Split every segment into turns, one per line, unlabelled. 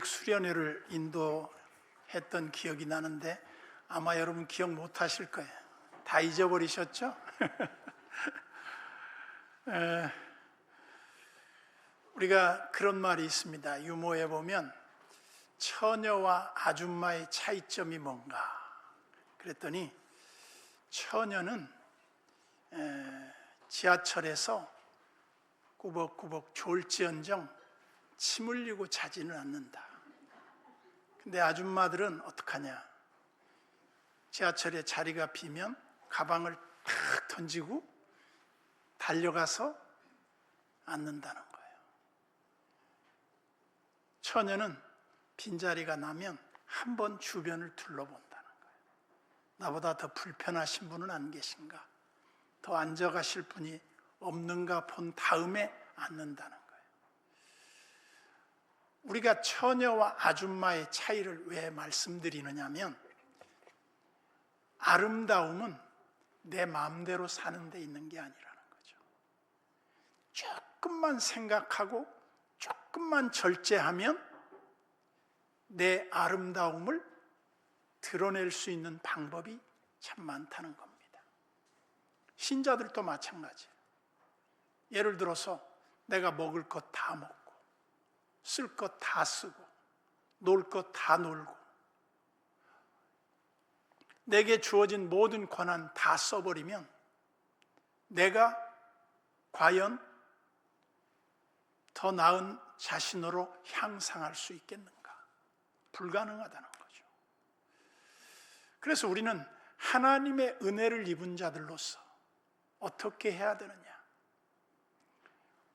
수련회를 인도했던 기억이 나는데 아마 여러분 기억 못 하실 거예요. 다 잊어버리셨죠? 우리가 그런 말이 있습니다. 유머에 보면 처녀와 아줌마의 차이점이 뭔가 그랬더니 처녀는 지하철에서 꾸벅꾸벅 졸지언정 침 흘리고 자지는 않는다. 근데 아줌마들은 어떡하냐? 지하철에 자리가 비면 가방을 탁 던지고 달려가서 앉는다는 거예요. 처녀는 빈자리가 나면 한 번 주변을 둘러본다는 거예요. 나보다 더 불편하신 분은 안 계신가? 더 앉아가실 분이 없는가 본 다음에 앉는다는 거예요. 우리가 처녀와 아줌마의 차이를 왜 말씀드리느냐면 아름다움은 내 마음대로 사는 데 있는 게 아니라는 거죠. 조금만 생각하고 조금만 절제하면 내 아름다움을 드러낼 수 있는 방법이 참 많다는 겁니다. 신자들도 마찬가지예요. 예를 들어서 내가 먹을 것 다 먹고 쓸 것 다 쓰고 놀 것 다 놀고 내게 주어진 모든 권한 다 써버리면 내가 과연 더 나은 자신으로 향상할 수 있겠는가? 불가능하다는 거죠. 그래서 우리는 하나님의 은혜를 입은 자들로서 어떻게 해야 되느냐?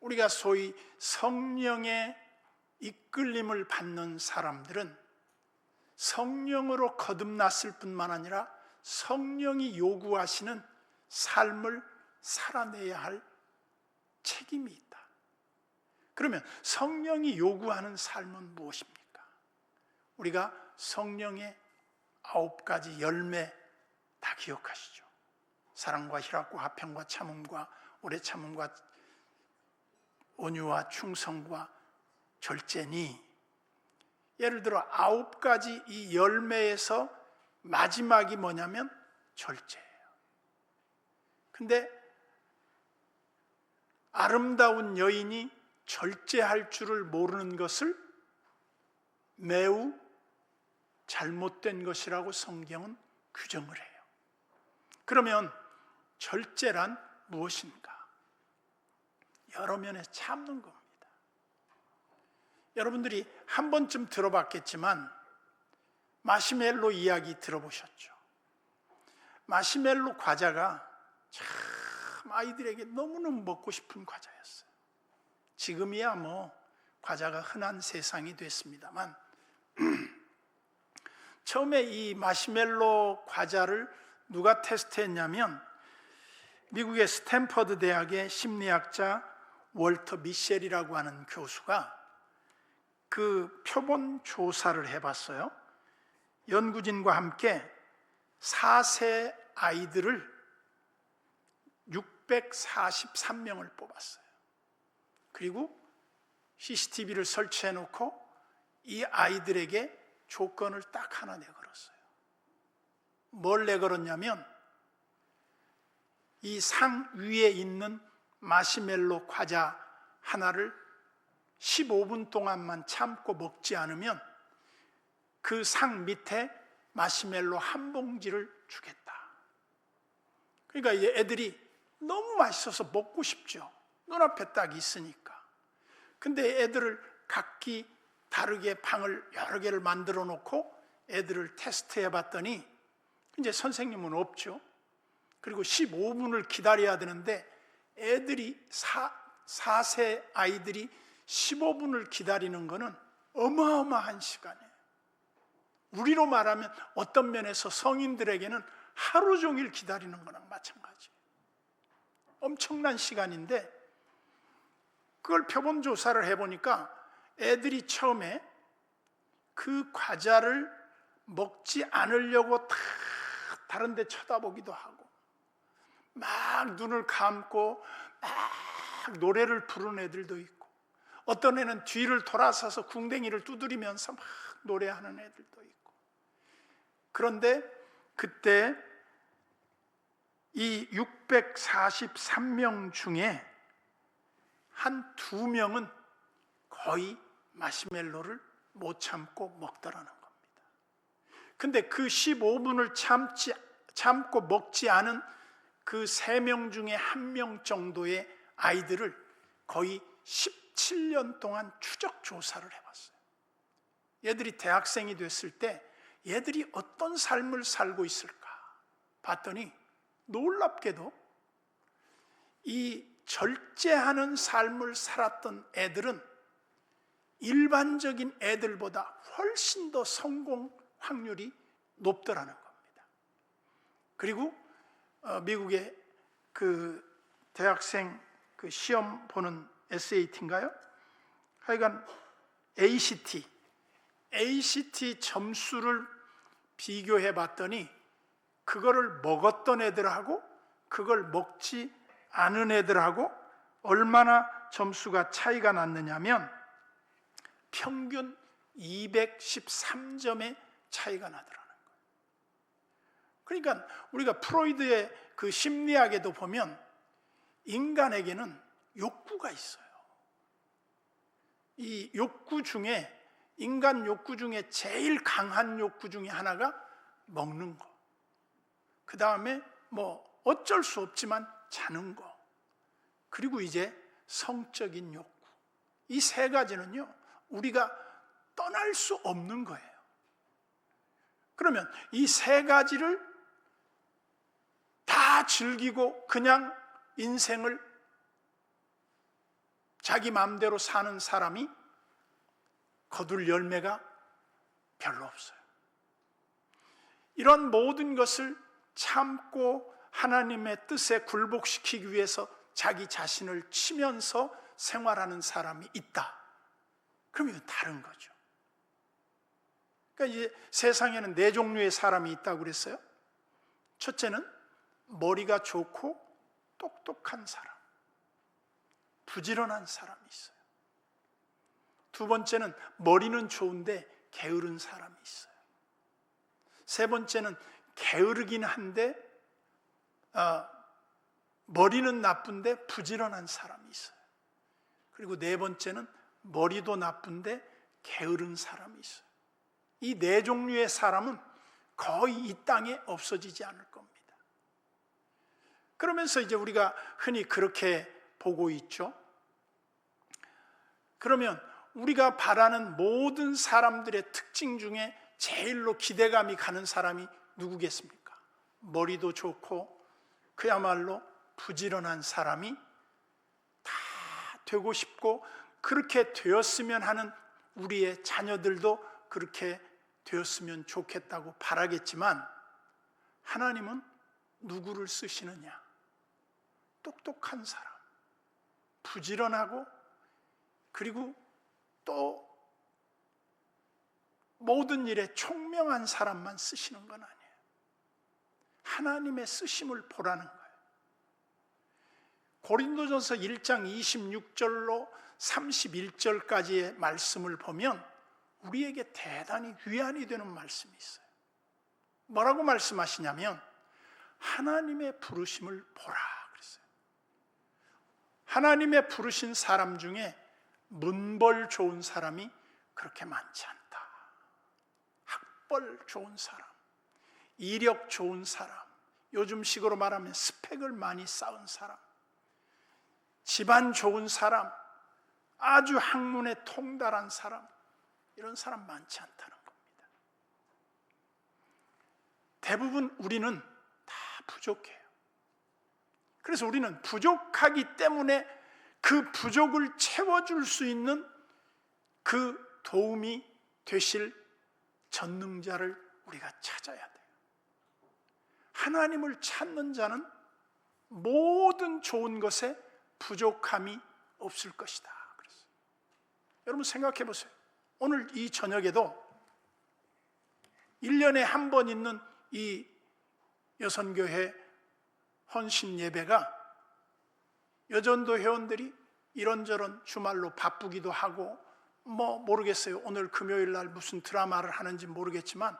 우리가 소위 성령의 이끌림을 받는 사람들은 성령으로 거듭났을 뿐만 아니라 성령이 요구하시는 삶을 살아내야 할 책임이 있다. 그러면 성령이 요구하는 삶은 무엇입니까? 우리가 성령의 9가지 열매 다 기억하시죠? 사랑과 희락과 화평과 참음과 오래 참음과 온유와 충성과 절제니, 예를 들어 9가지 이 열매에서 마지막이 뭐냐면 절제예요. 근데 아름다운 여인이 절제할 줄을 모르는 것을 매우 잘못된 것이라고 성경은 규정을 해요. 그러면 절제란 무엇인가? 여러 면에서 참는 겁니다. 여러분들이 한 번쯤 들어봤겠지만 마시멜로 이야기 들어보셨죠? 마시멜로 과자가 참 아이들에게 너무너무 먹고 싶은 과자였어요. 지금이야 뭐 과자가 흔한 세상이 됐습니다만 처음에 이 마시멜로 과자를 누가 테스트했냐면 미국의 스탠퍼드 대학의 심리학자 월터 미셸이라고 하는 교수가 그 표본 조사를 해봤어요. 연구진과 함께 4세 아이들을 643명을 뽑았어요. 그리고 CCTV를 설치해놓고 이 아이들에게 조건을 딱 하나 내걸었어요. 뭘 내걸었냐면 이 상 위에 있는 마시멜로 과자 하나를 15분 동안만 참고 먹지 않으면 그 상 밑에 마시멜로 한 봉지를 주겠다. 그러니까 이제 애들이 너무 맛있어서 먹고 싶죠. 눈앞에 딱 있으니까. 근데 애들을 각기 다르게 방을 여러 개를 만들어 놓고 애들을 테스트해 봤더니 이제 선생님은 없죠. 그리고 15분을 기다려야 되는데 애들이 4세 아이들이 15분을 기다리는 것은 어마어마한 시간이에요. 우리로 말하면 어떤 면에서 성인들에게는 하루 종일 기다리는 거랑 마찬가지예요. 엄청난 시간인데 그걸 표본 조사를 해보니까 애들이 처음에 그 과자를 먹지 않으려고 다 다른 데 쳐다보기도 하고 막 눈을 감고 막 노래를 부르는 애들도 있고 어떤 애는 뒤를 돌아서서 궁뎅이를 두드리면서 막 노래하는 애들도 있고. 그런데 그때 이 643명 중에 한 2명은 거의 마시멜로를 못 참고 먹더라는 겁니다. 근데 그 15분을 참고 먹지 않은 그 3명 중에 1명 정도의 아이들을 거의 17년 동안 추적 조사를 해봤어요. 얘들이 대학생이 됐을 때 얘들이 어떤 삶을 살고 있을까 봤더니 놀랍게도 이 절제하는 삶을 살았던 애들은 일반적인 애들보다 훨씬 더 성공 확률이 높더라는 겁니다. 그리고 미국의 그 대학생 그 시험 보는 SAT인가요? 하여간 ACT 점수를 비교해 봤더니 그거를 먹었던 애들하고 그걸 먹지 않은 애들하고 얼마나 점수가 차이가 났느냐면 평균 213점의 차이가 나더라는 거예요. 그러니까 우리가 프로이드의 그 심리학에도 보면 인간에게는 욕구가 있어요. 이 욕구 중에, 인간 욕구 중에 제일 강한 욕구 중에 하나가 먹는 거, 그 다음에 뭐 어쩔 수 없지만 자는 거, 그리고 이제 성적인 욕구. 이 3가지는요 우리가 떠날 수 없는 거예요. 그러면 이 3가지를 다 즐기고 그냥 인생을 자기 마음대로 사는 사람이 거둘 열매가 별로 없어요. 이런 모든 것을 참고 하나님의 뜻에 굴복시키기 위해서 자기 자신을 치면서 생활하는 사람이 있다. 그럼 이건 다른 거죠. 그러니까 이제 세상에는 4종류의 사람이 있다고 그랬어요. 첫째는 머리가 좋고 똑똑한 사람, 부지런한 사람이 있어요. 2번째는 머리는 좋은데 게으른 사람이 있어요. 3번째는 게으르긴 한데 머리는 나쁜데 부지런한 사람이 있어요. 그리고 4번째는 머리도 나쁜데 게으른 사람이 있어요. 이 4종류의 사람은 거의 이 땅에 없어지지 않을 겁니다. 그러면서 이제 우리가 흔히 그렇게 보고 있죠. 그러면 우리가 바라는 모든 사람들의 특징 중에 제일로 기대감이 가는 사람이 누구겠습니까? 머리도 좋고 그야말로 부지런한 사람이 다 되고 싶고, 그렇게 되었으면 하는 우리의 자녀들도 그렇게 되었으면 좋겠다고 바라겠지만, 하나님은 누구를 쓰시느냐? 똑똑한 사람, 부지런하고, 그리고 또 모든 일에 총명한 사람만 쓰시는 건 아니에요. 하나님의 쓰심을 보라는 거예요. 고린도전서 1장 26절로 31절까지의 말씀을 보면 우리에게 대단히 위안이 되는 말씀이 있어요. 뭐라고 말씀하시냐면 하나님의 부르심을 보라 그랬어요. 하나님의 부르신 사람 중에 문벌 좋은 사람이 그렇게 많지 않다. 학벌 좋은 사람, 이력 좋은 사람, 요즘식으로 말하면 스펙을 많이 쌓은 사람, 집안 좋은 사람, 아주 학문에 통달한 사람, 이런 사람 많지 않다는 겁니다. 대부분 우리는 다 부족해요. 그래서 우리는 부족하기 때문에 그 부족을 채워줄 수 있는 그 도움이 되실 전능자를 우리가 찾아야 돼요. 하나님을 찾는 자는 모든 좋은 것에 부족함이 없을 것이다. 그랬어요. 여러분 생각해 보세요. 오늘 이 저녁에도 1년에 한 번 있는 이 여선교회 헌신 예배가 여전도 회원들이 이런저런 주말로 바쁘기도 하고 모르겠어요. 오늘 금요일 날 무슨 드라마를 하는지 모르겠지만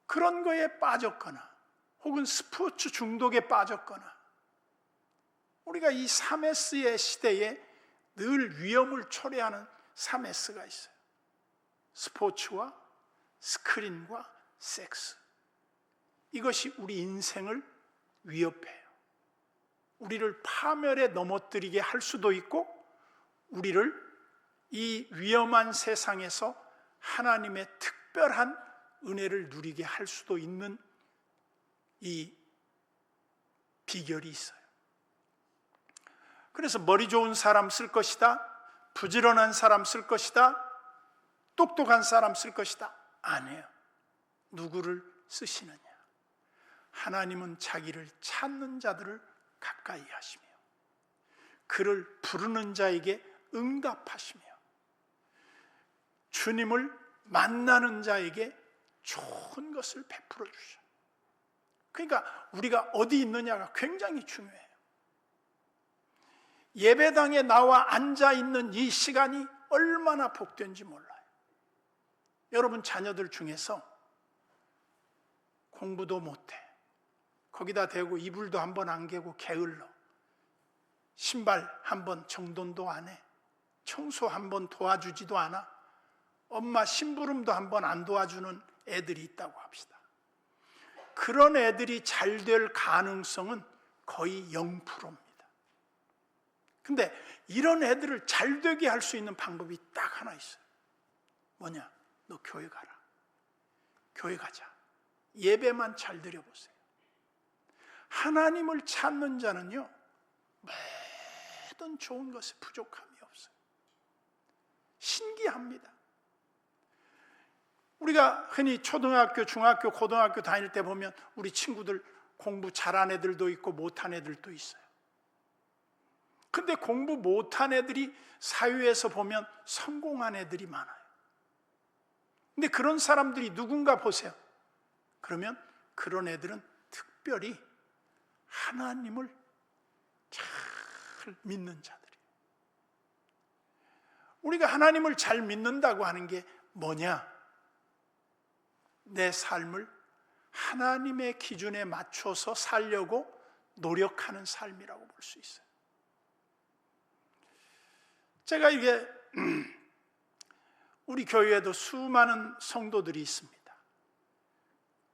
그런 거에 빠졌거나 혹은 스포츠 중독에 빠졌거나 우리가 이 3S의 시대에 늘 위험을 초래하는 3S가 있어요. 스포츠와 스크린과 섹스. 이것이 우리 인생을 위협해요. 우리를 파멸에 넘어뜨리게 할 수도 있고 우리를 이 위험한 세상에서 하나님의 특별한 은혜를 누리게 할 수도 있는 이 비결이 있어요. 그래서 머리 좋은 사람 쓸 것이다, 부지런한 사람 쓸 것이다, 똑똑한 사람 쓸 것이다. 아니에요. 누구를 쓰시느냐? 하나님은 자기를 찾는 자들을 가까이 하시며 그를 부르는 자에게 응답하시며 주님을 만나는 자에게 좋은 것을 베풀어 주셔요. 그러니까 우리가 어디 있느냐가 굉장히 중요해요. 예배당에 나와 앉아 있는 이 시간이 얼마나 복된지 몰라요. 여러분 자녀들 중에서 공부도 못해, 거기다 대고 이불도 한 번 안 개고 게을러, 신발 한 번 정돈도 안 해, 청소 한 번 도와주지도 않아, 엄마 심부름도 한 번 안 도와주는 애들이 있다고 합시다. 그런 애들이 잘 될 가능성은 거의 0%입니다. 근데 이런 애들을 잘 되게 할 수 있는 방법이 딱 하나 있어요. 뭐냐? 너 교회 가라. 교회 가자. 예배만 잘 드려보세요. 하나님을 찾는 자는요, 모든 좋은 것에 부족함이 없어요. 신기합니다. 우리가 흔히 초등학교, 중학교, 고등학교 다닐 때 보면 우리 친구들 공부 잘한 애들도 있고 못한 애들도 있어요. 근데 공부 못한 애들이 사회에서 보면 성공한 애들이 많아요. 근데 그런 사람들이 누군가 보세요. 그러면 그런 애들은 특별히 하나님을 잘 믿는 자들이에요. 우리가 하나님을 잘 믿는다고 하는 게 뭐냐? 내 삶을 하나님의 기준에 맞춰서 살려고 노력하는 삶이라고 볼 수 있어요. 제가 이게 우리 교회에도 수많은 성도들이 있습니다.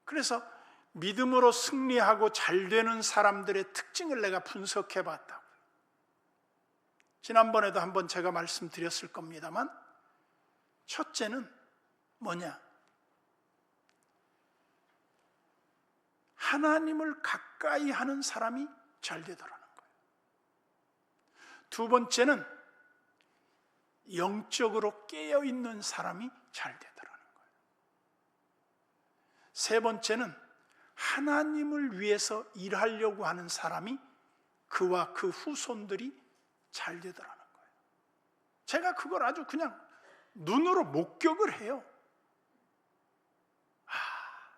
그래서 믿음으로 승리하고 잘 되는 사람들의 특징을 내가 분석해 봤다고요. 지난번에도 한번 제가 말씀드렸을 겁니다만, 첫째는 뭐냐? 하나님을 가까이 하는 사람이 잘 되더라는 거예요. 두 번째는 영적으로 깨어있는 사람이 잘 되더라는 거예요. 세 번째는 하나님을 위해서 일하려고 하는 사람이, 그와 그 후손들이 잘 되더라는 거예요. 제가 그걸 아주 그냥 눈으로 목격을 해요.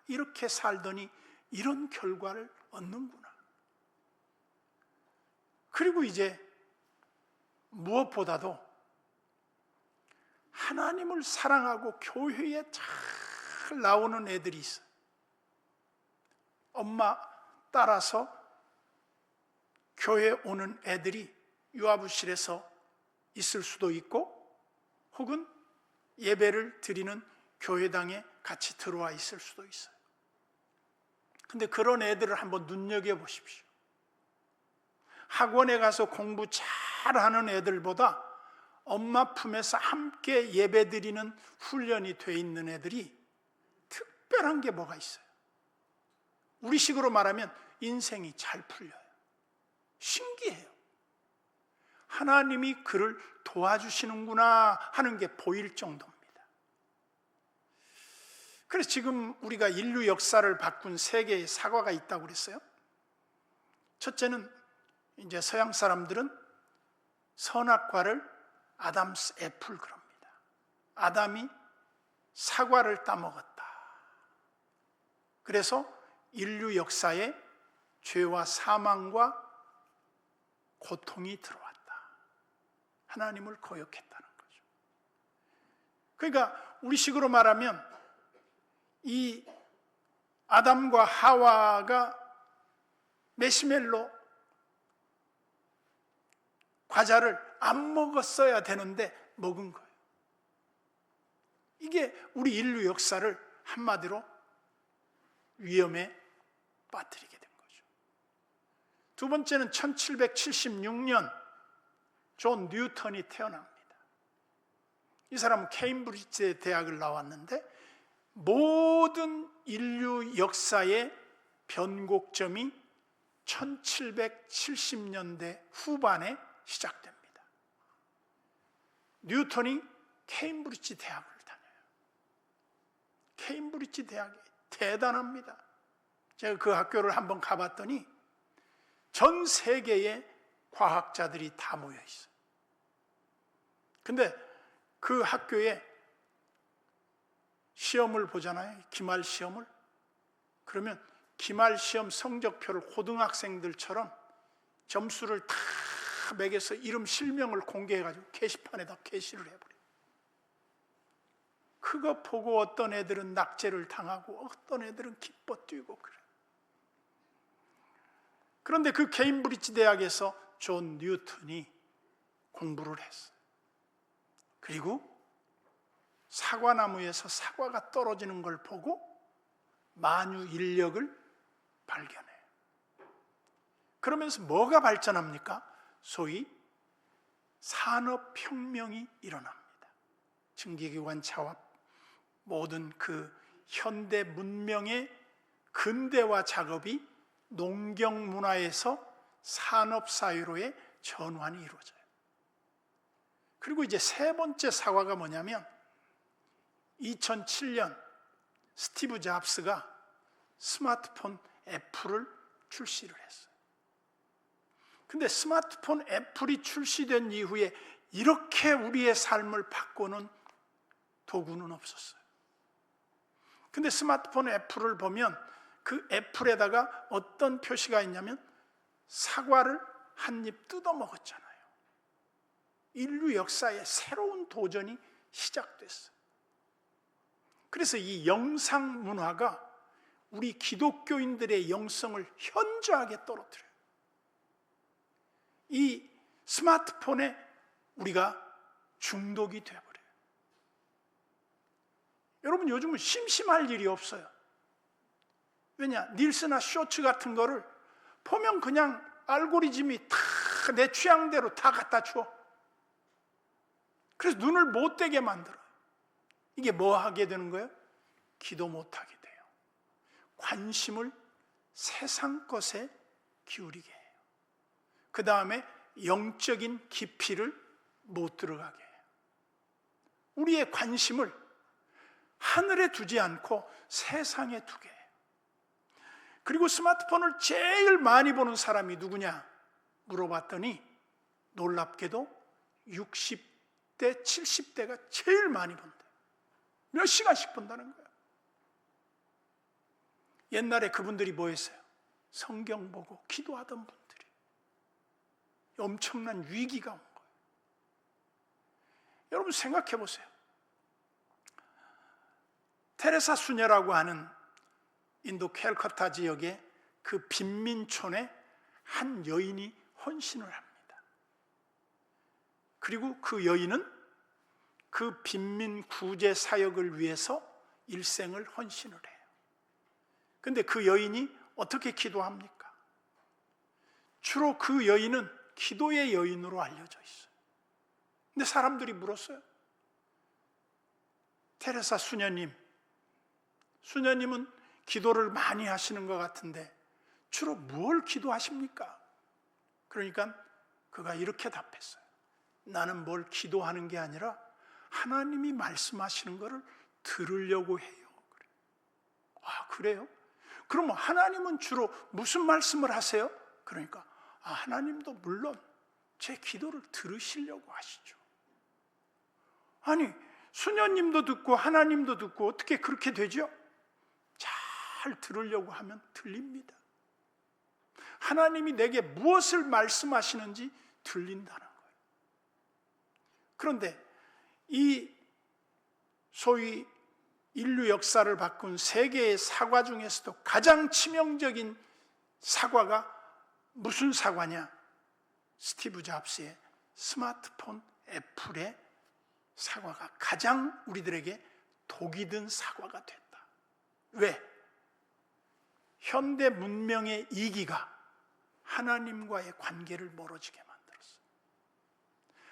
이렇게 살더니 이런 결과를 얻는구나. 그리고 이제 무엇보다도 하나님을 사랑하고 교회에 잘 나오는 애들이 있어요. 엄마 따라서 교회에 오는 애들이 유아부실에서 있을 수도 있고, 혹은 예배를 드리는 교회당에 같이 들어와 있을 수도 있어요. 근데 그런 애들을 한번 눈여겨보십시오. 학원에 가서 공부 잘하는 애들보다 엄마 품에서 함께 예배드리는 훈련이 돼 있는 애들이 특별한 게 뭐가 있어요? 우리 식으로 말하면 인생이 잘 풀려요. 신기해요. 하나님이 그를 도와주시는구나 하는 게 보일 정도입니다. 그래서 지금 우리가 인류 역사를 바꾼 세 개의 사과가 있다고 그랬어요. 첫째는 이제 서양 사람들은 선악과를 아담스 애플 그럽니다. 아담이 사과를 따먹었다. 그래서 인류 역사에 죄와 사망과 고통이 들어왔다. 하나님을 거역했다는 거죠. 그러니까 우리식으로 말하면 이 아담과 하와가 메시멜로 과자를 안 먹었어야 되는데 먹은 거예요. 이게 우리 인류 역사를 한마디로 위험에 빠뜨리게 된 거죠. 두 번째는 1776년 존 뉴턴이 태어납니다. 이 사람은 케임브리지 대학을 나왔는데 모든 인류 역사의 변곡점이 1770년대 후반에 시작됩니다. 뉴턴이 케임브리지 대학을 다녀요. 케임브리지 대학이 대단합니다. 제가 그 학교를 한번 가봤더니 전 세계의 과학자들이 다 모여 있어요. 근데 그 학교에 시험을 보잖아요. 기말 시험을. 그러면 기말 시험 성적표를 고등학생들처럼 점수를 다 매겨서 이름 실명을 공개해가지고 게시판에다 게시를 해버려요. 그거 보고 어떤 애들은 낙제를 당하고 어떤 애들은 기뻐 뛰고 그래요. 그런데 그 케임브리지 대학에서 존 뉴턴이 공부를 했어요. 그리고 사과나무에서 사과가 떨어지는 걸 보고 만유인력을 발견해요. 그러면서 뭐가 발전합니까? 소위 산업혁명이 일어납니다. 증기기관 차와 모든 그 현대 문명의 근대화 작업이 농경 문화에서 산업사회로의 전환이 이루어져요. 그리고 이제 세 번째 사과가 뭐냐면 2007년 스티브 잡스가 스마트폰 애플을 출시를 했어요. 근데 스마트폰 애플이 출시된 이후에 이렇게 우리의 삶을 바꾸는 도구는 없었어요. 근데 스마트폰 애플을 보면 그 애플에다가 어떤 표시가 있냐면 사과를 한 입 뜯어 먹었잖아요. 인류 역사의 새로운 도전이 시작됐어요. 그래서 이 영상 문화가 우리 기독교인들의 영성을 현저하게 떨어뜨려요. 이 스마트폰에 우리가 중독이 되어버려요. 여러분 요즘은 심심할 일이 없어요. 왜냐? 릴스나 쇼츠 같은 거를 보면 그냥 알고리즘이 다 내 취향대로 다 갖다 줘. 그래서 눈을 못 떼게 만들어요. 이게 뭐 하게 되는 거예요? 기도 못 하게 돼요. 관심을 세상 것에 기울이게 해요. 그 다음에 영적인 깊이를 못 들어가게 해요. 우리의 관심을 하늘에 두지 않고 세상에 두게 해요. 그리고 스마트폰을 제일 많이 보는 사람이 누구냐 물어봤더니 놀랍게도 60대, 70대가 제일 많이 본대요. 몇 시간씩 본다는 거예요. 옛날에 그분들이 뭐 했어요? 성경 보고 기도하던 분들이 엄청난 위기가 온 거예요. 여러분 생각해 보세요. 테레사 수녀라고 하는 인도 캘커타 지역의 그 빈민촌에 한 여인이 헌신을 합니다. 그리고 그 여인은 그 빈민 구제 사역을 위해서 일생을 헌신을 해요. 근데 그 여인이 어떻게 기도합니까? 주로 그 여인은 기도의 여인으로 알려져 있어요. 근데 사람들이 물었어요. 테레사 수녀님은 기도를 많이 하시는 것 같은데 주로 뭘 기도하십니까? 그러니까 그가 이렇게 답했어요. 나는 뭘 기도하는 게 아니라 하나님이 말씀하시는 것을 들으려고 해요. 아, 그래요? 그러면 하나님은 주로 무슨 말씀을 하세요? 그러니까 하나님도 물론 제 기도를 들으시려고 하시죠. 아니, 수녀님도 듣고 하나님도 듣고 어떻게 그렇게 되죠? 잘 들으려고 하면 들립니다. 하나님이 내게 무엇을 말씀하시는지 들린다는 거예요. 그런데 이 소위 인류 역사를 바꾼 세계의 사과 중에서도 가장 치명적인 사과가 무슨 사과냐? 스티브 잡스의 스마트폰 애플의 사과가 가장 우리들에게 독이 든 사과가 됐다. 왜? 현대 문명의 이기가 하나님과의 관계를 멀어지게 만들었어요.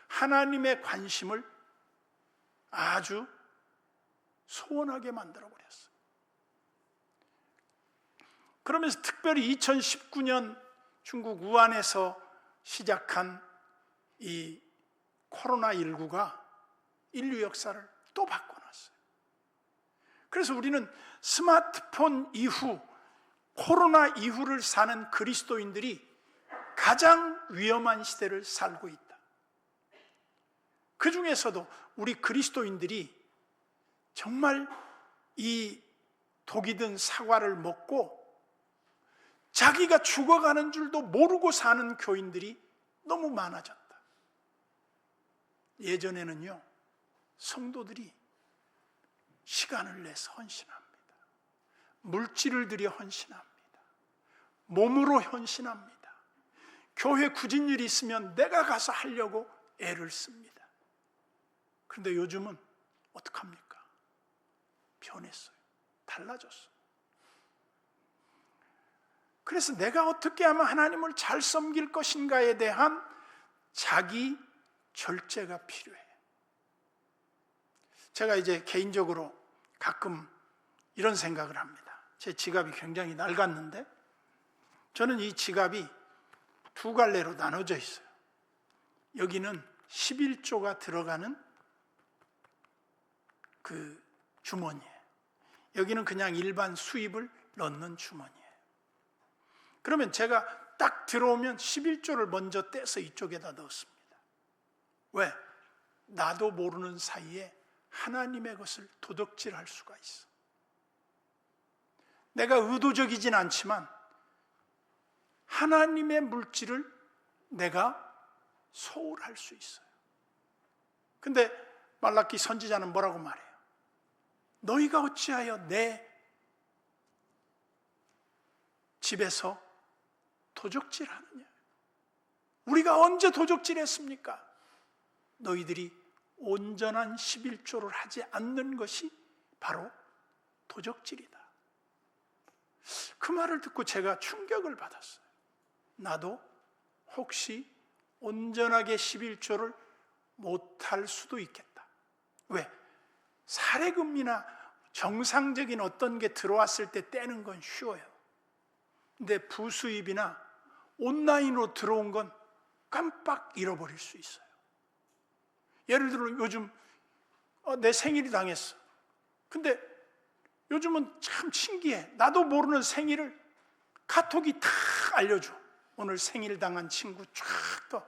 하나님의 관심을 아주 소원하게 만들어버렸어요. 그러면서 특별히 2019년 중국 우한에서 시작한 이 코로나19가 인류 역사를 또 바꿔놨어요. 그래서 우리는 스마트폰 이후, 코로나 이후를 사는 그리스도인들이 가장 위험한 시대를 살고 있다. 그 중에서도 우리 그리스도인들이 정말 이 독이 든 사과를 먹고 자기가 죽어가는 줄도 모르고 사는 교인들이 너무 많아졌다. 예전에는요, 성도들이 시간을 내서 헌신합니다. 물질을 들여 헌신합니다. 몸으로 헌신합니다. 교회 굳은 일이 있으면 내가 가서 하려고 애를 씁니다. 그런데 요즘은 어떡합니까? 변했어요. 달라졌어요. 그래서 내가 어떻게 하면 하나님을 잘 섬길 것인가에 대한 자기 절제가 필요해요. 제가 이제 개인적으로 가끔 이런 생각을 합니다. 제 지갑이 굉장히 낡았는데 저는 이 지갑이 두 갈래로 나눠져 있어요. 여기는 11조가 들어가는 그 주머니예요. 여기는 그냥 일반 수입을 넣는 주머니예요. 그러면 제가 딱 들어오면 11조를 먼저 떼서 이쪽에다 넣습니다. 왜? 나도 모르는 사이에 하나님의 것을 도둑질할 수가 있어. 내가 의도적이진 않지만 하나님의 물질을 내가 소홀할 수 있어요. 근데 말라기 선지자는 뭐라고 말해요? 너희가 어찌하여 내 집에서 도적질하느냐? 우리가 언제 도적질했습니까? 너희들이 온전한 11조를 하지 않는 것이 바로 도적질이다. 그 말을 듣고 제가 충격을 받았어요. 나도 혹시 온전하게 11조를 못할 수도 있겠다. 왜? 사례금이나 정상적인 어떤 게 들어왔을 때 떼는 건 쉬워요. 근데 부수입이나 온라인으로 들어온 건 깜빡 잃어버릴 수 있어요. 예를 들어 요즘 내 생일이 당했어. 근데 요즘은 참 신기해. 나도 모르는 생일을 카톡이 다 알려줘. 오늘 생일 당한 친구 쫙 떠.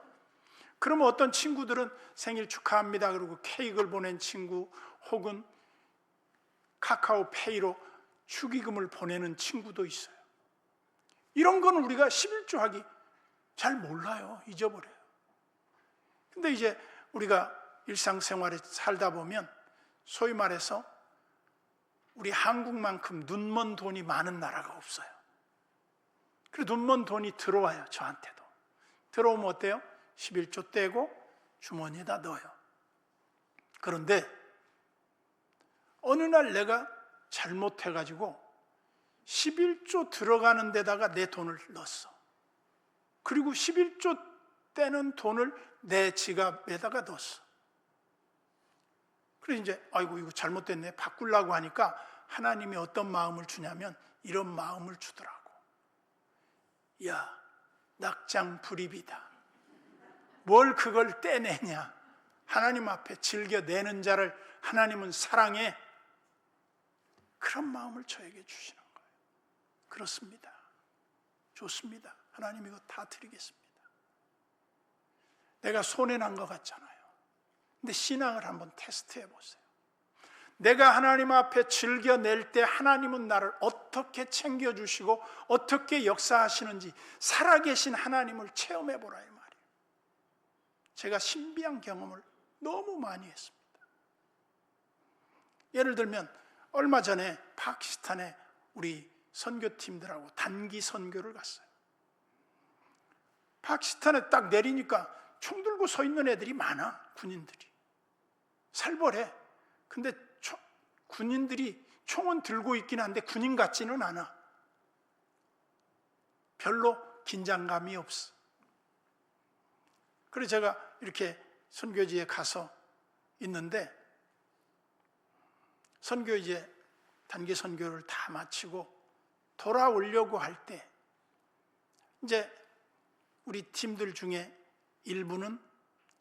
그러면 어떤 친구들은 생일 축하합니다 그러고 케이크를 보낸 친구, 혹은 카카오페이로 축의금을 보내는 친구도 있어요. 이런 건 우리가 11조 하기 잘 몰라요. 잊어버려요. 근데 이제 우리가 일상생활에 살다 보면 소위 말해서 우리 한국만큼 눈먼 돈이 많은 나라가 없어요. 그리고 눈먼 돈이 들어와요. 저한테도. 들어오면 어때요? 11조 떼고 주머니에다 넣어요. 그런데 어느 날 내가 잘못해가지고 11조 들어가는 데다가 내 돈을 넣었어. 그리고 11조 떼는 돈을 내 지갑에다가 넣었어. 그래서 이제 아이고 이거 잘못됐네 바꾸려고 하니까 하나님이 어떤 마음을 주냐면 이런 마음을 주더라고. 야, 낙장 불입이다. 뭘 그걸 떼내냐. 하나님 앞에 즐겨내는 자를 하나님은 사랑해. 그런 마음을 저에게 주시는 거예요. 그렇습니다. 좋습니다. 하나님 이거 다 드리겠습니다. 내가 손해난 것 같잖아요. 근데 신앙을 한번 테스트해 보세요. 내가 하나님 앞에 즐겨낼 때 하나님은 나를 어떻게 챙겨주시고 어떻게 역사하시는지 살아계신 하나님을 체험해보라 이 말이에요. 제가 신비한 경험을 너무 많이 했습니다. 예를 들면 얼마 전에 파키스탄에 우리 선교팀들하고 단기 선교를 갔어요. 파키스탄에 딱 내리니까 총 들고 서 있는 애들이 많아. 군인들이 살벌해. 근데 군인들이 총은 들고 있긴 한데 군인 같지는 않아. 별로 긴장감이 없어. 그래서 제가 이렇게 선교지에 가서 있는데 선교지에 단기 선교를 다 마치고 돌아오려고 할 때 이제 우리 팀들 중에 일부는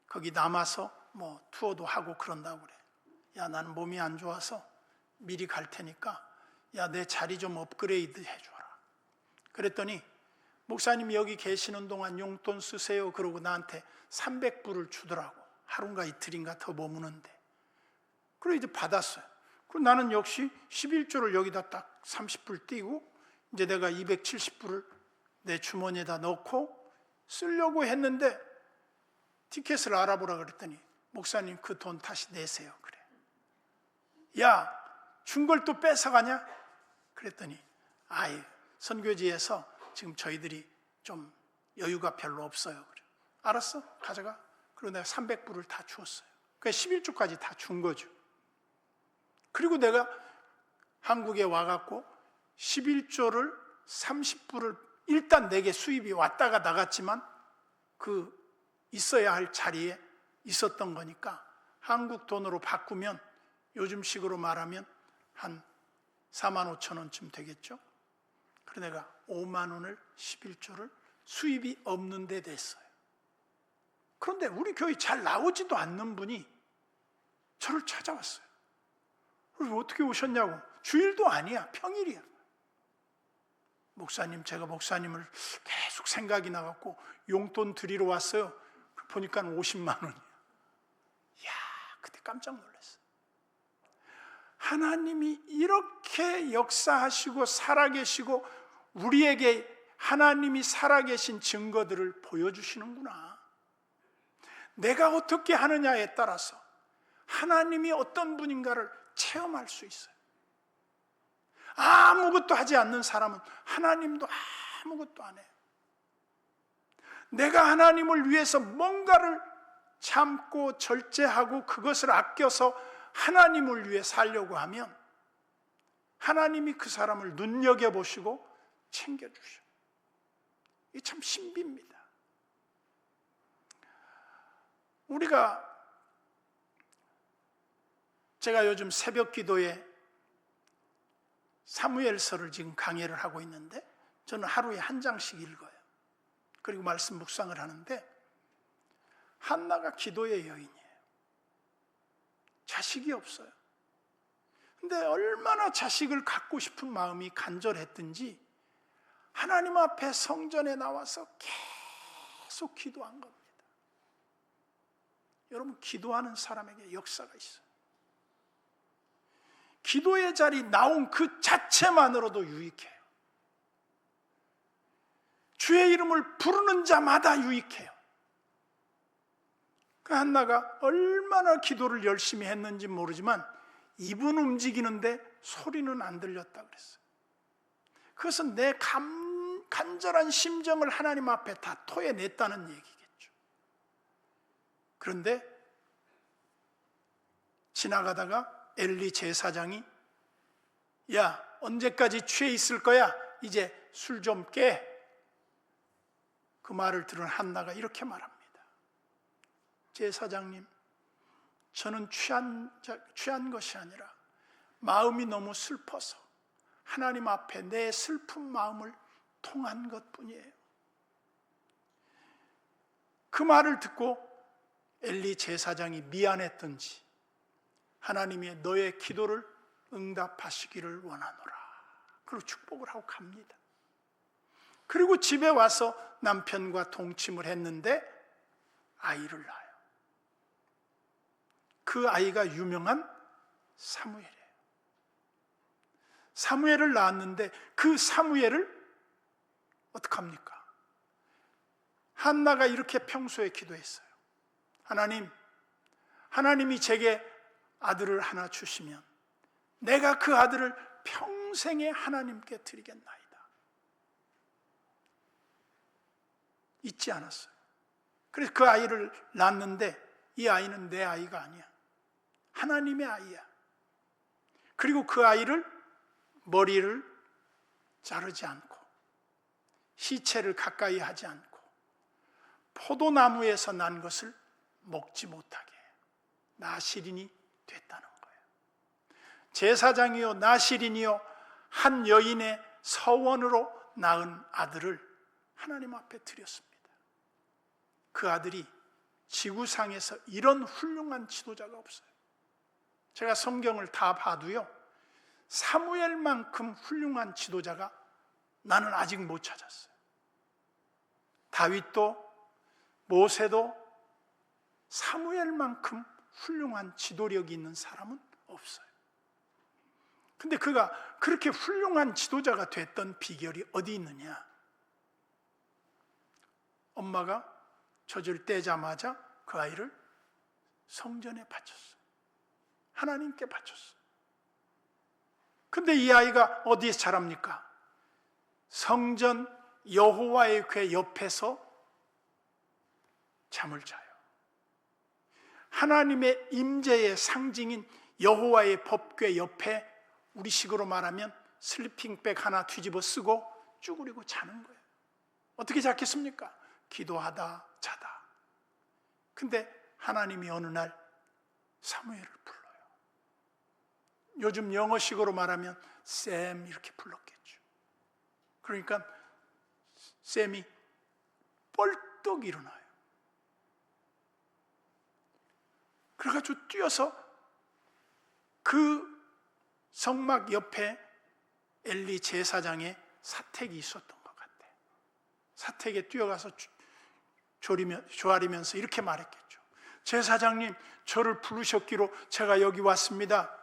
거기 남아서 뭐 투어도 하고 그런다고 그래. 야, 나는 몸이 안 좋아서 미리 갈 테니까 야, 내 자리 좀 업그레이드 해줘라. 그랬더니 목사님이 여기 계시는 동안 용돈 쓰세요. 그러고 나한테 300불을 주더라고. 하루인가 이틀인가 더 머무는데. 그래 이제 받았어요. 그리고 나는 역시 11조를 여기다 딱 30불 띄고 이제 내가 270불을 내 주머니에다 넣고 쓰려고 했는데 티켓을 알아보라 그랬더니 목사님 그 돈 다시 내세요. 그래. 야, 준 걸 또 뺏어가냐? 그랬더니 아이, 선교지에서 지금 저희들이 좀 여유가 별로 없어요. 그래. 알았어, 가져가. 그리고 내가 300불을 다 주었어요. 그러니까 11조까지 다 준 거죠. 그리고 내가 한국에 와갖고 11조를 30불을 일단 내게 수입이 왔다가 나갔지만 그 있어야 할 자리에 있었던 거니까 한국 돈으로 바꾸면 요즘 식으로 말하면 한 4만 5천 원쯤 되겠죠. 그래서 내가 5만 원을 11조를 수입이 없는 데 냈어요. 그런데 우리 교회 잘 나오지도 않는 분이 저를 찾아왔어요. 그래서 어떻게 오셨냐고. 주일도 아니야, 평일이야. 목사님, 제가 목사님을 계속 생각이 나갖고 용돈 드리러 왔어요. 보니까 50만 원이야. 이야, 그때 깜짝 놀랐어요. 하나님이 이렇게 역사하시고 살아계시고 우리에게 하나님이 살아계신 증거들을 보여주시는구나. 내가 어떻게 하느냐에 따라서 하나님이 어떤 분인가를 체험할 수 있어요. 아무것도 하지 않는 사람은 하나님도 아무것도 안 해요. 내가 하나님을 위해서 뭔가를 참고 절제하고 그것을 아껴서 하나님을 위해 살려고 하면 하나님이 그 사람을 눈여겨보시고 챙겨주셔. 이게 참 신비입니다. 제가 요즘 새벽 기도에 사무엘서를 지금 강해를 하고 있는데 저는 하루에 한 장씩 읽어요. 그리고 말씀 묵상을 하는데 한나가 기도의 여인이에요. 자식이 없어요. 근데 얼마나 자식을 갖고 싶은 마음이 간절했든지 하나님 앞에 성전에 나와서 계속 기도한 겁니다. 여러분, 기도하는 사람에게 역사가 있어요. 기도의 자리 나온 그 자체만으로도 유익해요. 주의 이름을 부르는 자마다 유익해요. 그 한나가 얼마나 기도를 열심히 했는지 모르지만 입은 움직이는데 소리는 안 들렸다 그랬어요. 그것은 내 간절한 심정을 하나님 앞에 다 토해냈다는 얘기겠죠. 그런데 지나가다가 엘리 제사장이 야, 언제까지 취해 있을 거야? 이제 술 좀 깨. 그 말을 들은 한나가 이렇게 말합니다. 제사장님, 저는 취한 것이 아니라 마음이 너무 슬퍼서 하나님 앞에 내 슬픈 마음을 통한 것뿐이에요. 그 말을 듣고 엘리 제사장이 미안했던지 하나님이 너의 기도를 응답하시기를 원하노라. 그리고 축복을 하고 갑니다. 그리고 집에 와서 남편과 동침을 했는데 아이를 낳아요. 그 아이가 유명한 사무엘이에요. 사무엘을 낳았는데 그 사무엘을 어떡합니까? 한나가 이렇게 평소에 기도했어요. 하나님이 제게 아들을 하나 주시면 내가 그 아들을 평생에 하나님께 드리겠나이다. 잊지 않았어요. 그래서 그 아이를 낳았는데 이 아이는 내 아이가 아니야. 하나님의 아이야. 그리고 그 아이를 머리를 자르지 않고 시체를 가까이 하지 않고 포도나무에서 난 것을 먹지 못하게 나실인이 됐다는 거예요. 제사장이요 나실인이요 한 여인의 서원으로 낳은 아들을 하나님 앞에 드렸습니다. 그 아들이 지구상에서 이런 훌륭한 지도자가 없어요. 제가 성경을 다 봐도요, 사무엘만큼 훌륭한 지도자가 나는 아직 못 찾았어요. 다윗도 모세도 사무엘만큼 훌륭한 지도력이 있는 사람은 없어요. 근데 그가 그렇게 훌륭한 지도자가 됐던 비결이 어디 있느냐? 엄마가 젖을 떼자마자 그 아이를 성전에 바쳤어요. 하나님께 바쳤어요. 근데 이 아이가 어디에서 자랍니까? 성전 여호와의 궤 옆에서 잠을 자요. 하나님의 임재의 상징인 여호와의 법궤 옆에 우리식으로 말하면 슬리핑백 하나 뒤집어 쓰고 쭈그리고 자는 거예요. 어떻게 잤겠습니까? 기도하다 자다. 근데 하나님이 어느 날 사무엘을 불러요. 요즘 영어식으로 말하면 샘 이렇게 불렀겠죠. 그러니까 샘이 뻘떡 일어나요. 그래가지고 뛰어서 그 성막 옆에 엘리 제사장의 사택이 있었던 것 같아요. 사택에 뛰어가서 조아리면서 이렇게 말했겠죠. 제사장님, 저를 부르셨기로 제가 여기 왔습니다.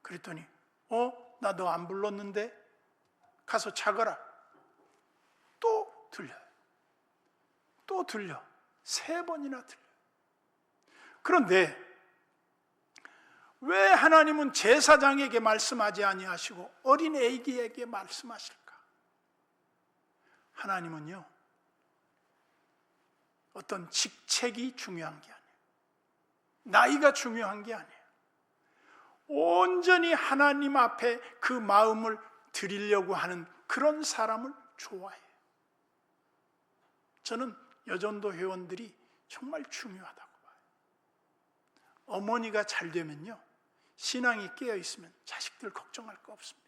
그랬더니 나 너 안 불렀는데 가서 자거라. 또 들려요. 또 들려. 3번이나 들려요. 그런데 왜 하나님은 제사장에게 말씀하지 아니하시고 어린 아기에게 말씀하실까? 하나님은요, 어떤 직책이 중요한 게 아니에요. 나이가 중요한 게 아니에요. 온전히 하나님 앞에 그 마음을 드리려고 하는 그런 사람을 좋아해요. 저는 여전도 회원들이 정말 중요하다고 봐요. 어머니가 잘 되면요, 신앙이 깨어 있으면 자식들 걱정할 거 없습니다.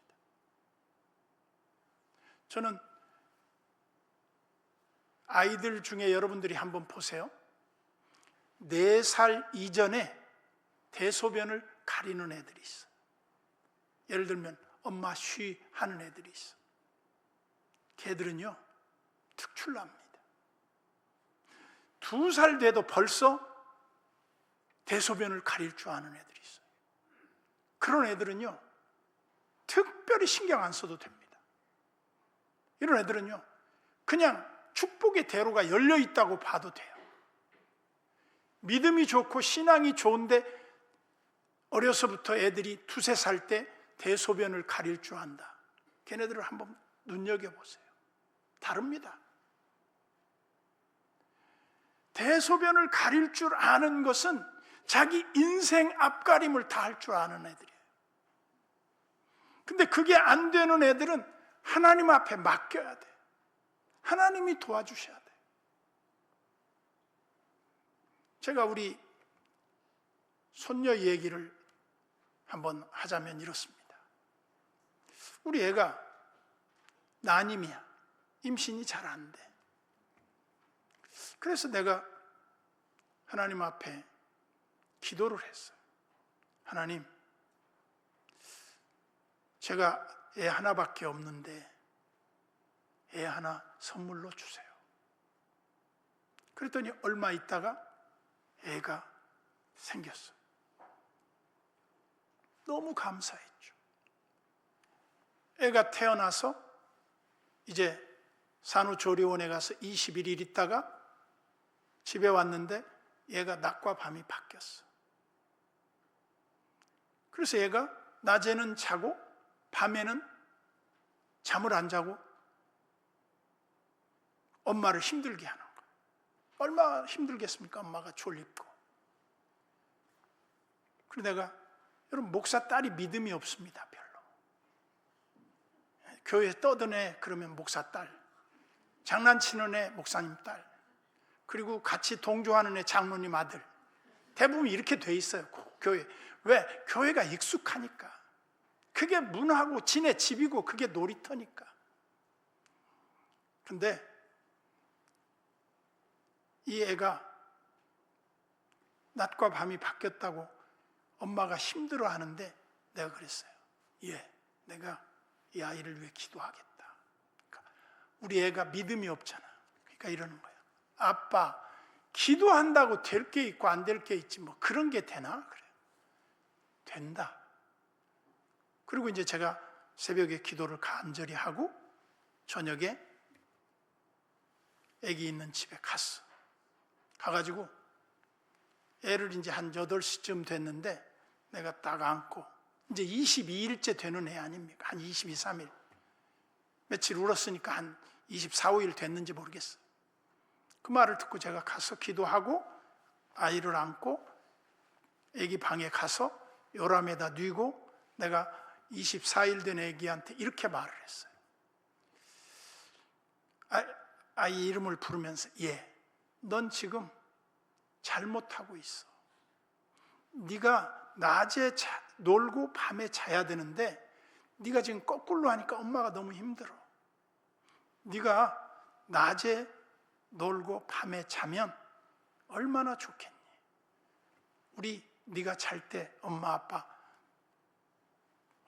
저는 아이들 중에 여러분들이 한번 보세요. 4살 이전에 대소변을 가리는 애들이 있어요. 예를 들면 엄마 쉬 하는 애들이 있어요. 걔들은요 특출납니다. 2살 돼도 벌써 대소변을 가릴 줄 아는 애들이 있어요. 그런 애들은요 특별히 신경 안 써도 됩니다. 이런 애들은요 그냥 축복의 대로가 열려 있다고 봐도 돼요. 믿음이 좋고 신앙이 좋은데 어려서부터 애들이 2-3살 때 대소변을 가릴 줄 안다. 걔네들을 한번 눈여겨보세요. 다릅니다. 대소변을 가릴 줄 아는 것은 자기 인생 앞가림을 다 할 줄 아는 애들이에요. 근데 그게 안 되는 애들은 하나님 앞에 맡겨야 돼. 하나님이 도와주셔야 돼. 제가 우리 손녀 얘기를 한번 하자면 이렇습니다. 우리 애가 난임이야. 임신이 잘 안 돼. 그래서 내가 하나님 앞에 기도를 했어요. 하나님, 제가 애 하나밖에 없는데 애 하나 선물로 주세요. 그랬더니 얼마 있다가 애가 생겼어. 너무 감사했죠. 애가 태어나서 이제 산후조리원에 가서 21일 있다가 집에 왔는데 얘가 낮과 밤이 바뀌었어. 그래서 얘가 낮에는 자고 밤에는 잠을 안 자고 엄마를 힘들게 하는 거예요. 얼마나 힘들겠습니까? 엄마가 졸립고. 그래서 내가, 여러분, 목사 딸이 믿음이 없습니다. 별로. 교회에 떠드네 그러면 목사 딸, 장난치는 애 목사님 딸, 그리고 같이 동조하는 애 장로님 아들. 대부분 이렇게 돼 있어요. 교회. 왜? 교회가 익숙하니까. 그게 문화고 지네 집이고 그게 놀이터니까. 그런데 이 애가 낮과 밤이 바뀌었다고 엄마가 힘들어하는데 내가 그랬어요. 내가 이 아이를 위해 기도하겠다. 그러니까 우리 애가 믿음이 없잖아. 그러니까 이러는 거야. 아빠, 기도한다고 될 게 있고 안 될 게 있지 뭐 그런 게 되나? 그래. 된다. 그리고 이제 제가 새벽에 기도를 간절히 하고 저녁에 애기 있는 집에 갔어. 가가지고 애를 이제 한 8시쯤 됐는데 내가 딱 안고, 이제 22일째 되는 애 아닙니까? 한 22, 3일. 며칠 울었으니까 한 24, 5일 됐는지 모르겠어. 그 말을 듣고 제가 가서 기도하고 아이를 안고 애기 방에 가서 요람에다 뉘고 내가 24일 된 애기한테 이렇게 말을 했어요. 아이 이름을 부르면서 넌 지금 잘못하고 있어. 네가 낮에 놀고 밤에 자야 되는데 네가 지금 거꾸로 하니까 엄마가 너무 힘들어. 네가 낮에 놀고 밤에 자면 얼마나 좋겠니? 네가 잘 때 엄마 아빠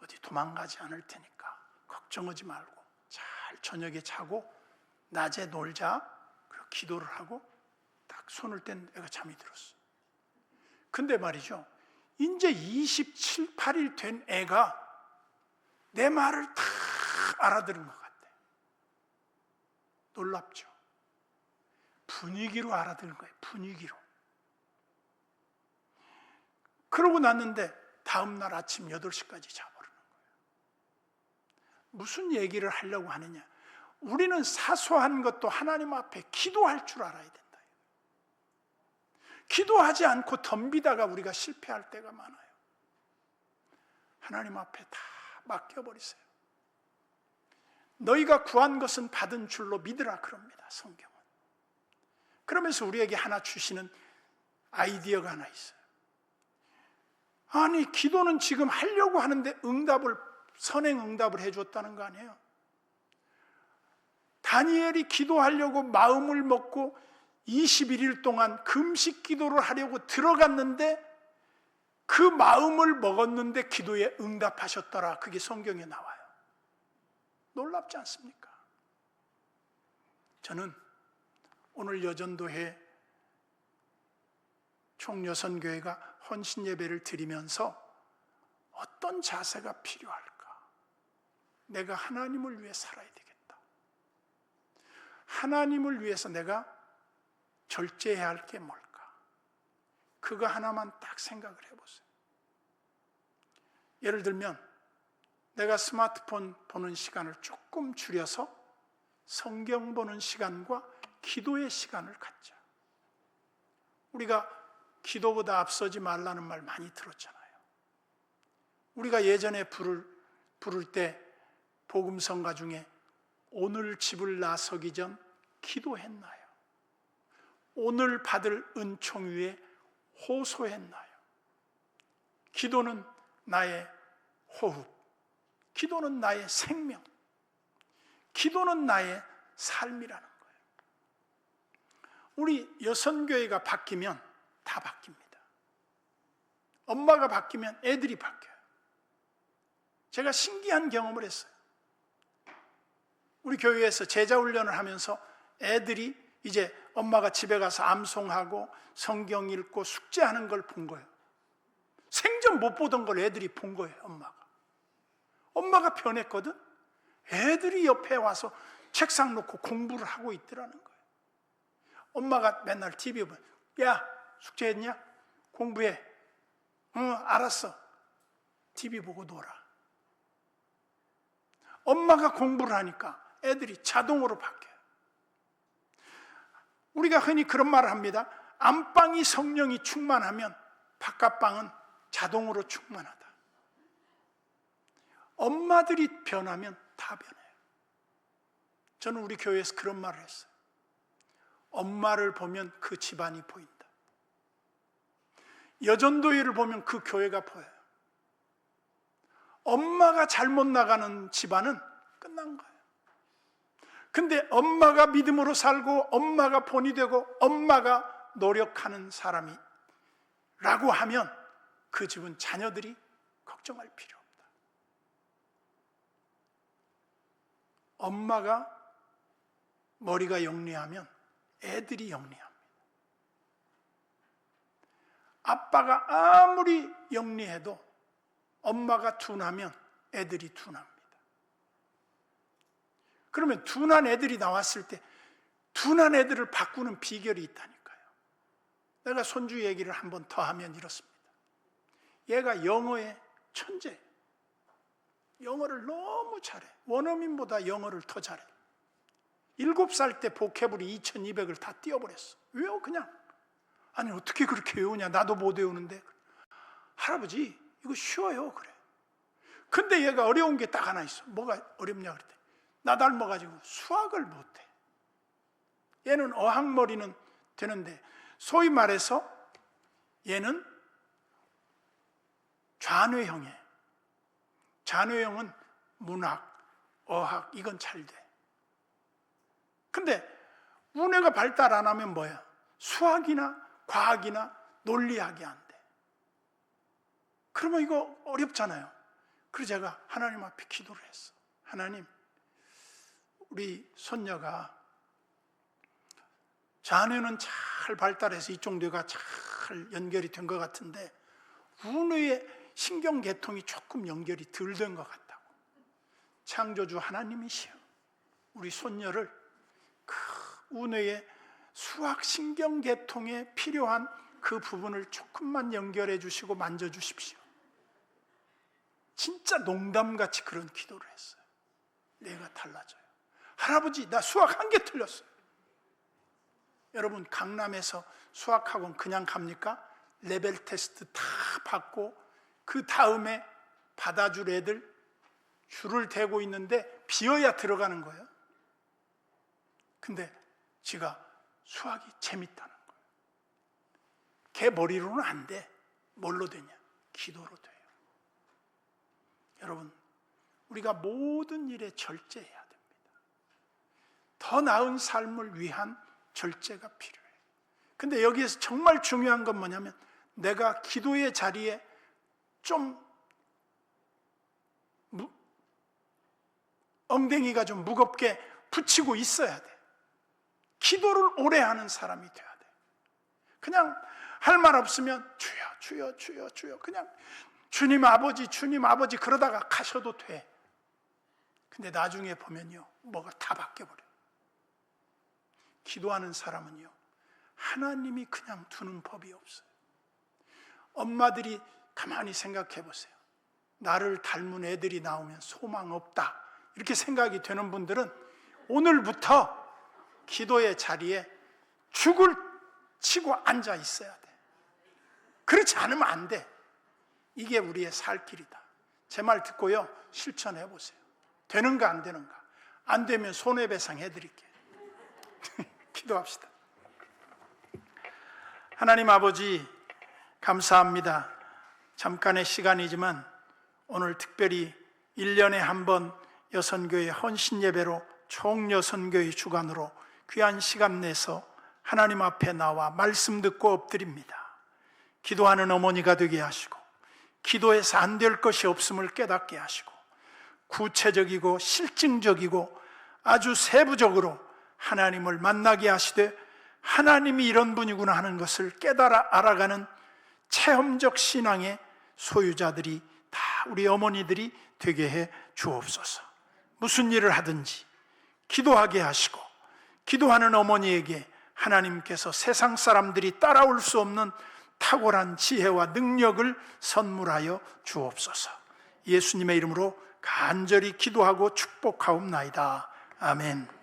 어디 도망가지 않을 테니까 걱정하지 말고 잘 저녁에 자고 낮에 놀자. 그리고 기도를 하고 딱 손을 뗀 애가 잠이 들었어. 근데 말이죠, 이제 27, 8일 된 애가 내 말을 다 알아들은 것 같아. 놀랍죠? 분위기로 알아들은 거예요. 분위기로. 그러고 났는데 다음날 아침 8시까지 자버리는 거예요. 무슨 얘기를 하려고 하느냐? 우리는 사소한 것도 하나님 앞에 기도할 줄 알아야 된다. 기도하지 않고 덤비다가 우리가 실패할 때가 많아요. 하나님 앞에 다 맡겨버리세요. 너희가 구한 것은 받은 줄로 믿으라 그럽니다, 성경은. 그러면서 우리에게 하나 주시는 아이디어가 하나 있어요. 아니, 기도는 지금 하려고 하는데 선행 응답을 해줬다는 거 아니에요? 다니엘이 기도하려고 마음을 먹고 21일 동안 금식 기도를 하려고 들어갔는데 그 마음을 먹었는데 기도에 응답하셨더라. 그게 성경에 나와요. 놀랍지 않습니까? 저는 오늘 여전도회 총여선교회가 헌신 예배를 드리면서 어떤 자세가 필요할까? 내가 하나님을 위해 살아야 되겠다. 하나님을 위해서 내가 절제해야 할 게 뭘까? 그거 하나만 딱 생각을 해보세요. 예를 들면 내가 스마트폰 보는 시간을 조금 줄여서 성경 보는 시간과 기도의 시간을 갖자. 우리가 기도보다 앞서지 말라는 말 많이 들었잖아요. 우리가 예전에 부를 때 복음성가 중에 오늘 집을 나서기 전 기도했나요? 오늘 받을 은총 위에 호소했나요? 기도는 나의 호흡, 기도는 나의 생명, 기도는 나의 삶이라는 거예요. 우리 여선교회가 바뀌면 다 바뀝니다. 엄마가 바뀌면 애들이 바뀌어요. 제가 신기한 경험을 했어요. 우리 교회에서 제자훈련을 하면서 애들이 이제 엄마가 집에 가서 암송하고 성경 읽고 숙제하는 걸 본 거예요. 생전 못 보던 걸 애들이 본 거예요. 엄마가 변했거든. 애들이 옆에 와서 책상 놓고 공부를 하고 있더라는 거예요. 엄마가 맨날 TV 보면, 야, 숙제했냐? 공부해. 응, 알았어. TV 보고 놀아. 엄마가 공부를 하니까 애들이 자동으로 바뀌어요. 우리가 흔히 그런 말을 합니다. 안방이 성령이 충만하면 바깥방은 자동으로 충만하다. 엄마들이 변하면 다 변해요. 저는 우리 교회에서 그런 말을 했어요. 엄마를 보면 그 집안이 보인다. 여전도회를 보면 그 교회가 보여요. 엄마가 잘못 나가는 집안은 끝난 거예요. 근데 엄마가 믿음으로 살고 엄마가 본이 되고 엄마가 노력하는 사람이라고 하면 그 집은 자녀들이 걱정할 필요 없다. 엄마가 머리가 영리하면 애들이 영리합니다. 아빠가 아무리 영리해도 엄마가 둔하면 애들이 둔합니다. 그러면 둔한 애들이 나왔을 때 둔한 애들을 바꾸는 비결이 있다니까요. 내가 손주 얘기를 한 번 더 하면 이렇습니다. 얘가 영어의 천재. 영어를 너무 잘해. 원어민보다 영어를 더 잘해. 7살 때 보캐블이 2200을 다 띄워버렸어. 왜요? 그냥. 아니 어떻게 그렇게 외우냐. 나도 못 외우는데. 할아버지 이거 쉬워요. 그래. 근데 얘가 어려운 게 딱 하나 있어. 뭐가 어렵냐 그랬더니 나 닮아가지고 수학을 못해. 얘는 어학머리는 되는데 소위 말해서 얘는 좌뇌형이에요. 좌뇌형은 문학, 어학 이건 잘 돼. 근데 우뇌가 발달 안 하면 뭐야? 수학이나 과학이나 논리학이 안 돼. 그러면 이거 어렵잖아요. 그래서 제가 하나님 앞에 기도를 했어. 하나님, 우리 손녀가 자뇌는 잘 발달해서 이쪽 뇌가 잘 연결이 된 것 같은데 우뇌의 신경계통이 조금 연결이 덜 된 것 같다고. 창조주 하나님이시여 우리 손녀를 그 우뇌의 수학 신경계통에 필요한 그 부분을 조금만 연결해 주시고 만져 주십시오. 진짜 농담같이 그런 기도를 했어요. 내가 달라져요. 할아버지 나 수학 1개 틀렸어요. 여러분 강남에서 수학학원 그냥 갑니까? 레벨 테스트 다 받고 그 다음에 받아줄 애들 줄을 대고 있는데 비어야 들어가는 거예요. 근데 지가 수학이 재밌다는 거예요. 걔 머리로는 안 돼. 뭘로 되냐? 기도로 돼요. 여러분 우리가 모든 일에 절제해야 됩니다. 더 나은 삶을 위한 절제가 필요해요. 근데 여기에서 정말 중요한 건 뭐냐면 내가 기도의 자리에 좀 엉덩이가 좀 무겁게 붙이고 있어야 돼. 기도를 오래 하는 사람이 돼야 돼. 그냥 할 말 없으면 주여 주여 주여 주여 그냥 주님 아버지 그러다가 가셔도 돼. 근데 나중에 보면요 뭐가 다 바뀌어버려요. 기도하는 사람은요 하나님이 그냥 두는 법이 없어요. 엄마들이 가만히 생각해 보세요. 나를 닮은 애들이 나오면 소망 없다 이렇게 생각이 되는 분들은 오늘부터 기도의 자리에 죽을 치고 앉아 있어야 돼. 그렇지 않으면 안 돼. 이게 우리의 살 길이다. 제 말 듣고요 실천해 보세요. 되는가 안 되는가. 안 되면 손해배상 해드릴게요. 기도합시다. 하나님 아버지 감사합니다. 잠깐의 시간이지만 오늘 특별히 1년에 한 번 여선교회 헌신예배로 총여선교회 주관으로 귀한 시간 내서 하나님 앞에 나와 말씀 듣고 엎드립니다. 기도하는 어머니가 되게 하시고 기도해서 안 될 것이 없음을 깨닫게 하시고 구체적이고 실증적이고 아주 세부적으로 하나님을 만나게 하시되 하나님이 이런 분이구나 하는 것을 깨달아 알아가는 체험적 신앙의 소유자들이 다 우리 어머니들이 되게 해 주옵소서. 무슨 일을 하든지 기도하게 하시고, 기도하는 어머니에게 하나님께서 세상 사람들이 따라올 수 없는 탁월한 지혜와 능력을 선물하여 주옵소서. 예수님의 이름으로 간절히 기도하고 축복하옵나이다. 아멘.